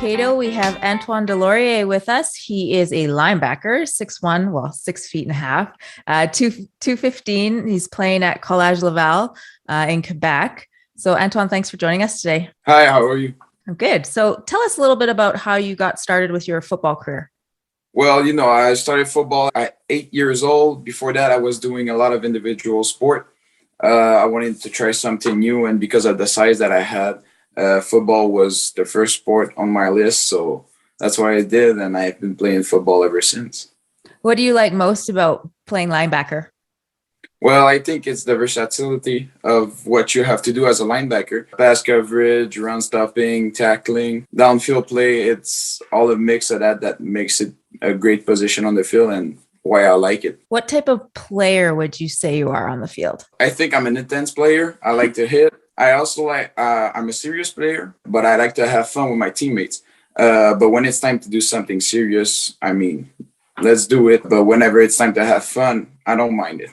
Kato, we have Antoine Deslauriers with us. He is a linebacker, 6'1", well, 6'1.5", 215. He's playing at College Laval in Quebec. So Antoine, thanks for joining us today. Hi, how are you? I'm good. So tell us a little bit about how you got started with your football career. Well, I started football at 8 years old. Before that, I was doing a lot of individual sport. I wanted to try something new, and because of the size that I had, football was the first sport on my list. So that's what I did, and I've been playing football ever since. What do you like most about playing linebacker? Well, I think it's the versatility of what you have to do as a linebacker. Pass coverage, run stopping, tackling, downfield play. It's all a mix of that makes it a great position on the field and why I like it. What type of player would you say you are on the field? I think I'm an intense player. I like to hit. I also I'm a serious player, but I like to have fun with my teammates. But when it's time to do something serious, let's do it. But whenever it's time to have fun, I don't mind it.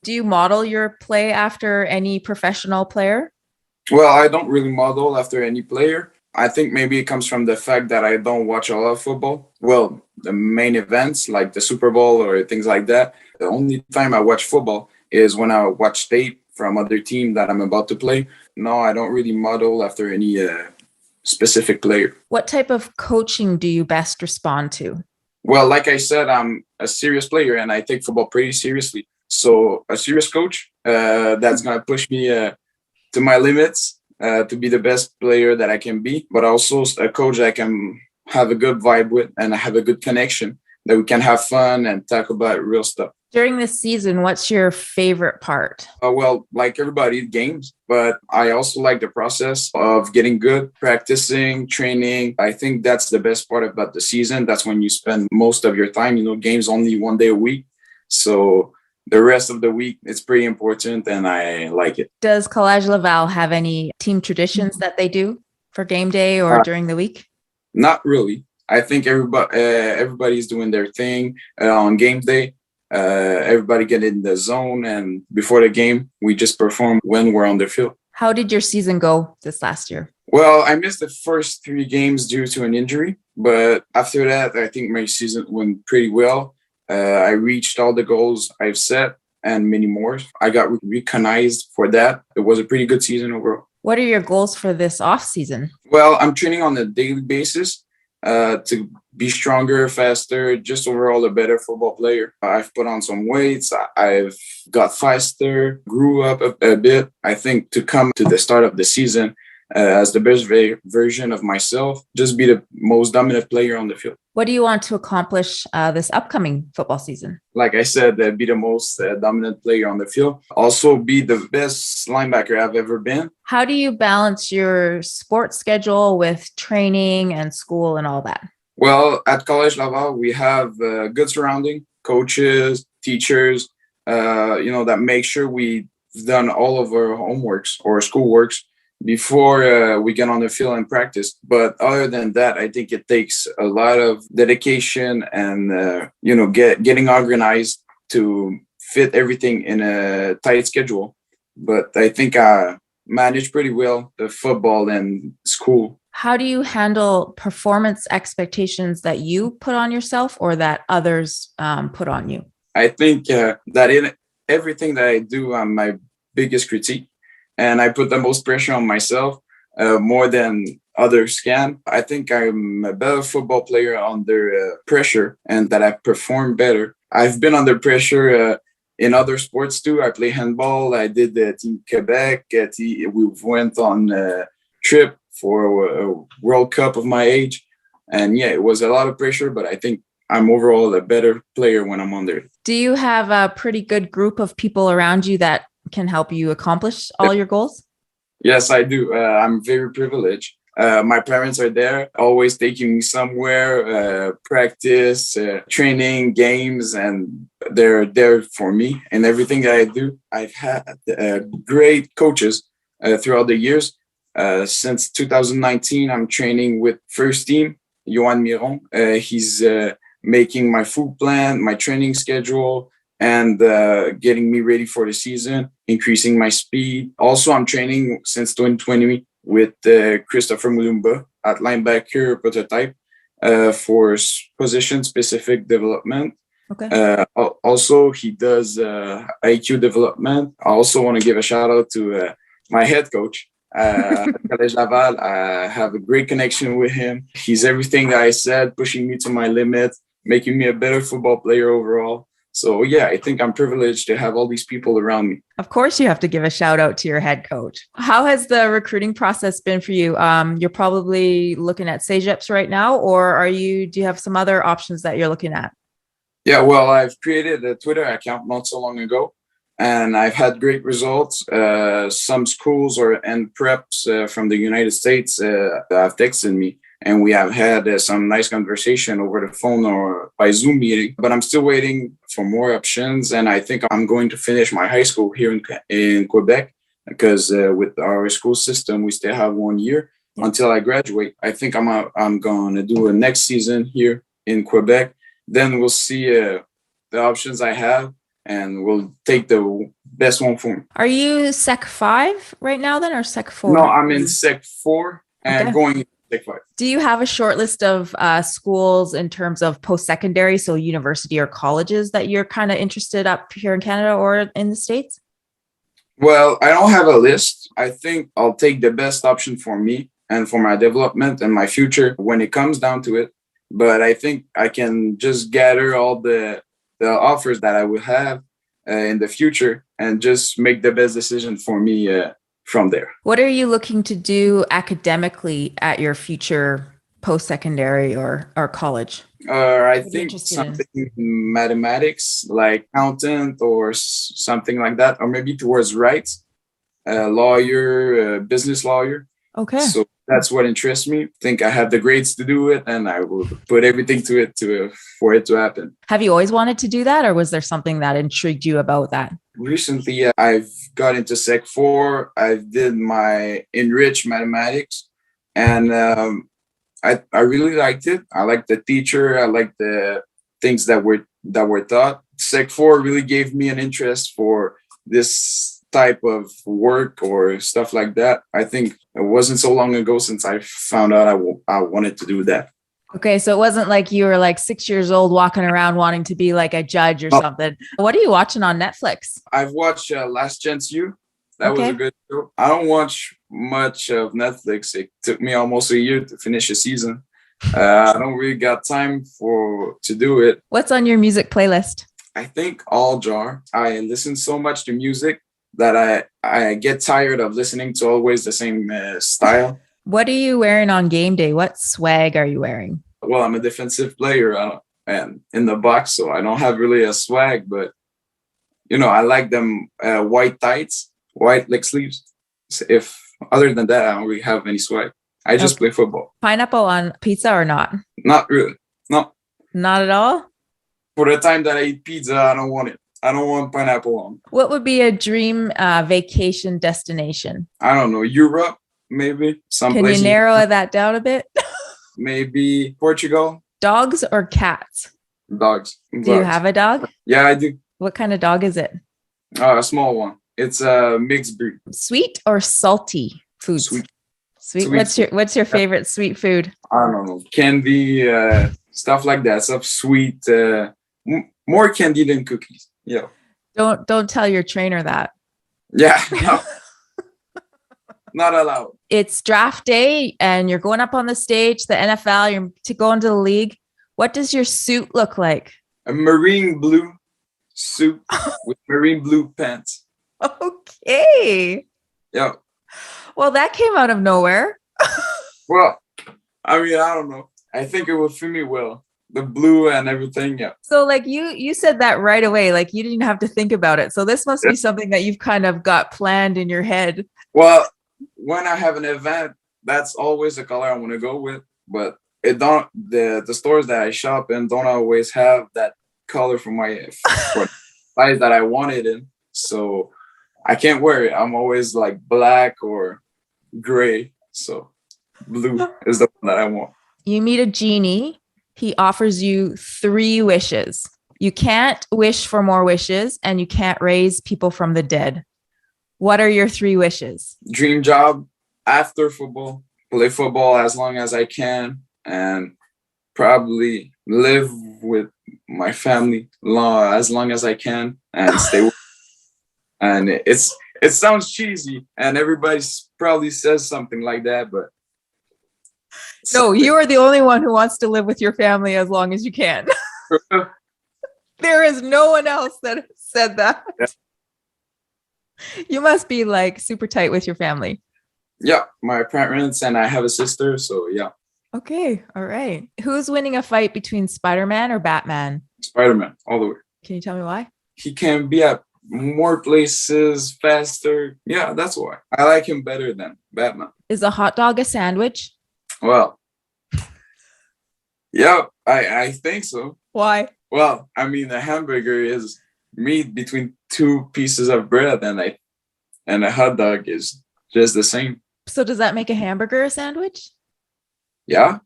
Do you model your play after any professional player? Well, I don't really model after any player. I think maybe it comes from the fact that I don't watch a lot of football. Well, the main events like the Super Bowl or things like that. The only time I watch football is when I watch tape from other team that I'm about to play. No, I don't really model after any specific player. What type of coaching do you best respond to? Well, like I said, I'm a serious player and I take football pretty seriously. So a serious coach that's going to push me to my limits to be the best player that I can be, but also a coach I can have a good vibe with and have a good connection that we can have fun and talk about real stuff. During this season, what's your favorite part? Well, like everybody, games, but I also like the process of getting good, practicing, training. I think that's the best part about the season. That's when you spend most of your time. Games only one day a week. So the rest of the week, it's pretty important and I like it. Does College Laval have any team traditions that they do for game day or during the week? Not really. I think everybody's doing their thing on game day. Everybody get in the zone, and before the game, we just perform when we're on the field. How did your season go this last year? Well, I missed the first 3 games due to an injury, but after that, I think my season went pretty well. I reached all the goals I've set and many more. I got recognized for that. It was a pretty good season overall. What are your goals for this off season? Well, I'm training on a daily basis to be stronger, faster, just overall a better football player. I've put on some weights. I've got faster, grew up a bit. I think to come to the start of the season as the best version of myself, just be the most dominant player on the field. What do you want to accomplish this upcoming football season? Like I said, be the most dominant player on the field. Also be the best linebacker I've ever been. How do you balance your sports schedule with training and school and all that? Well, at College Laval, we have good surrounding, coaches, teachers, that make sure we've done all of our homeworks or schoolworks before we get on the field and practice. But other than that, I think it takes a lot of dedication and, getting organized to fit everything in a tight schedule. But I think I manage pretty well the football and school. How do you handle performance expectations that you put on yourself or that others put on you? I think that in everything that I do, I'm my biggest critique. And I put the most pressure on myself more than others can. I think I'm a better football player under pressure and that I perform better. I've been under pressure in other sports too. I play handball. I did the Team Quebec. We went on a trip for a World Cup of my age. And yeah, it was a lot of pressure, but I think I'm overall a better player when I'm under it. Do you have a pretty good group of people around you that can help you accomplish all your goals? Yes, I do. I'm very privileged. My parents are there, always taking me somewhere, practice, training, games, and they're there for me in everything that I do. I've had great coaches throughout the years. Since 2019, I'm training with first team, Johan Miron. He's making my food plan, my training schedule, and getting me ready for the season, increasing my speed. Also, I'm training since 2020 with Christopher Mulumba at linebacker prototype for position-specific development. Okay. Also, he does IQ development. I also want to give a shout out to my head coach, College Laval. I have a great connection with him. He's everything that I said, pushing me to my limit, making me a better football player overall. So, yeah, I think I'm privileged to have all these people around me. Of course, you have to give a shout out to your head coach. How has the recruiting process been for you? You're probably looking at CEGEPs right now, or do you have some other options that you're looking at? Yeah, well, I've created a Twitter account not so long ago, and I've had great results. Some schools and preps from the United States have texted me, and we have had some nice conversation over the phone or by Zoom meeting. But I'm still waiting for more options, and I think I'm going to finish my high school here in Quebec because with our school system, we still have 1 year until I graduate. I think I'm going to do a next season here in Quebec. Then we'll see the options I have, and we'll take the best one for me. Are you Sec 5 right now then, or Sec 4? No, I'm in Sec 4 and going into Sec 5. Do you have a short list of schools in terms of post-secondary, so university or colleges that you're kind of interested up here in Canada or in the States? Well, I don't have a list. I think I'll take the best option for me and for my development and my future when it comes down to it. But I think I can just gather all the offers that I will have in the future and just make the best decision for me from there. What are you looking to do academically at your future post-secondary or college? I think something in mathematics, like accountant or something like that, or maybe towards rights, lawyer, business lawyer. Okay. So that's what interests me. I think I have the grades to do it, and I will put everything to it for it to happen. Have you always wanted to do that, or was there something that intrigued you about that? Recently, I've got into Sec 4. I did my enriched mathematics, and I really liked it. I liked the teacher. I liked the things that were taught. Sec 4 really gave me an interest for this type of work or stuff like that. I think it wasn't so long ago since I found out I wanted to do that. Okay, so it wasn't like you were like 6 years old walking around wanting to be like a judge or something. What are you watching on Netflix? I've watched Last Chance U. That was a good show. I don't watch much of Netflix. It took me almost a year to finish a season. I don't really got time to do it. What's on your music playlist? I think all jar. I listen so much to music that I get tired of listening to always the same style. What are you wearing on game day? What swag are you wearing? Well, I'm a defensive player and in the box, so I don't have really a swag, but I like them white tights, white leg sleeves. If other than that, I don't really have any swag. I just play football. Pineapple on pizza or not? Not really. No. Not at all? For the time that I eat pizza, I don't want it. I don't want pineapple on. What would be a dream vacation destination? I don't know. Europe, maybe. Can you narrow that down a bit? Maybe Portugal. Dogs or cats? Dogs. Do you have a dog? Yeah, I do. What kind of dog is it? A small one. It's a mixed breed. Sweet or salty food? Sweet. What's your favorite sweet food? I don't know. Candy, stuff like that. Stuff sweet. More candy than cookies. Yeah. Don't tell your trainer that. Yeah. No. Not allowed. It's draft day and you're going up on the stage, the NFL, you're to go into the league. What does your suit look like? A marine blue suit with marine blue pants. Okay. Yeah. Well, that came out of nowhere. Well, I don't know. I think it would fit me well. The blue and everything, yeah. So like you said that right away, like you didn't have to think about it. So this must be something that you've kind of got planned in your head. Well, when I have an event, that's always the color I want to go with. But the stores that I shop in don't always have that color for size that I wanted in. So I can't wear it. I'm always like black or gray. So blue is the one that I want. You meet a genie. He offers you 3 wishes. You can't wish for more wishes and you can't raise people from the dead. What are your 3 wishes? Dream job, after football, play football as long as I can, and probably live with my family as long as I can, and stay with. And it sounds cheesy, and everybody probably says something like that, but no, you are the only one who wants to live with your family as long as you can. There is no one else that said that. Yeah. You must be like super tight with your family. Yeah, my parents, and I have a sister, so yeah. Okay, all right. Who's winning a fight between Spider-Man or Batman? Spider-Man, all the way. Can you tell me why? He can be at more places faster. Yeah, that's why. I like him better than Batman. Is a hot dog a sandwich? Well, yeah, I think so. Why? Well, I mean, a hamburger is meat between two pieces of bread, and a hot dog is just the same. So does that make a hamburger a sandwich? Yeah.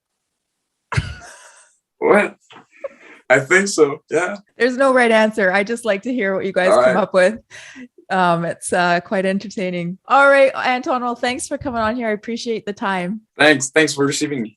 What? I think so. Yeah. There's no right answer. I just like to hear what you guys come up with. It's quite entertaining. All right, Antoine. Well, thanks for coming on here. I appreciate the time. Thanks for receiving me.